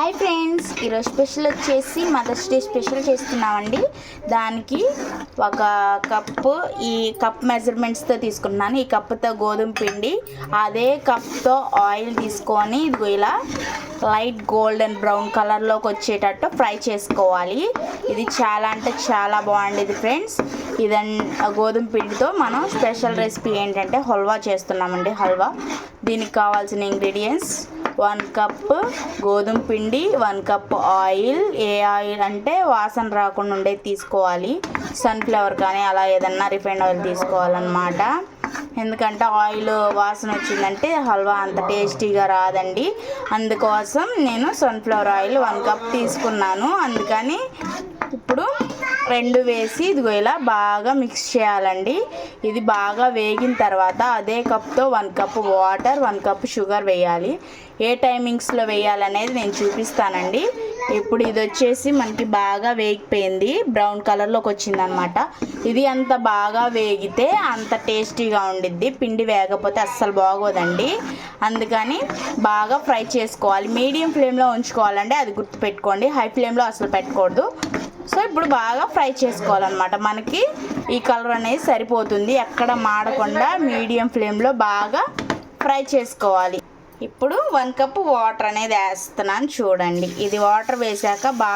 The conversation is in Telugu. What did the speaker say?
హాయ్ ఫ్రెండ్స్, ఈరోజు స్పెషల్ వచ్చేసి మదర్స్ డే స్పెషల్ చేస్తున్నామండి. దానికి ఒక కప్పు ఈ కప్ మెజర్మెంట్స్తో తీసుకున్నాను. ఈ కప్పుతో గోధుమ పిండి, అదే కప్తో ఆయిల్ తీసుకొని ఇదిగో ఇలా లైట్ గోల్డెన్ బ్రౌన్ కలర్లోకి వచ్చేటట్టు ఫ్రై చేసుకోవాలి. ఇది చాలా అంటే చాలా బాగుండేది ఫ్రెండ్స్. గోధుమ పిండితో మనం స్పెషల్ రెసిపీ ఏంటంటే హల్వా చేస్తున్నామండి. హల్వా దీనికి కావాల్సిన ఇంగ్రీడియంట్స్ 1 కప్ గోధుమ పిండి, 1 కప్ ఆయిల్. ఏ ఆయిల్ అంటే వాసన రాకుండా ఉండేది తీసుకోవాలి. సన్ఫ్లవర్ కానీ అలా ఏదన్నా రిఫైండ్ ఆయిల్ తీసుకోవాలన్నమాట. ఎందుకంటే ఆయిల్ వాసన వచ్చిందంటే హల్వా అంత టేస్టీగా రాదండి. అందుకోసం నేను సన్ఫ్లవర్ ఆయిల్ 1 కప్ తీసుకున్నాను. అందుకని ఇప్పుడు 2 వేసి ఇదిగో ఇలా బాగా మిక్స్ చేయాలండి. ఇది బాగా వేగిన తర్వాత అదే కప్తో 1 కప్ వాటర్, 1 కప్ షుగర్ వేయాలి. ఏ టైమింగ్స్లో వేయాలనేది నేను చూపిస్తానండి. ఇప్పుడు ఇది వచ్చేసి మనకి బాగా వేగిపోయింది, బ్రౌన్ కలర్లోకి వచ్చిందనమాట. ఇది అంత బాగా వేగితే అంత టేస్టీగా ఉండిద్ది. పిండి వేగపోతే అస్సలు బాగోదండి. అందుకని బాగా ఫ్రై చేసుకోవాలి. మీడియం ఫ్లేమ్లో ఉంచుకోవాలండి, అది గుర్తుపెట్టుకోండి. హై ఫ్లేమ్లో అసలు పెట్టకూడదు. సో ఇప్పుడు బాగా ఫ్రై చేసుకోవాలన్నమాట. మనకి ఈ కలర్ అనేది సరిపోతుంది. ఎక్కడ మాడకుండా మీడియం ఫ్లేమ్లో బాగా ఫ్రై చేసుకోవాలి. ఇప్పుడు 1 కప్ వాటర్ అనేది వేస్తున్నాను చూడండి. ఇది వాటర్ వేసాక బాగా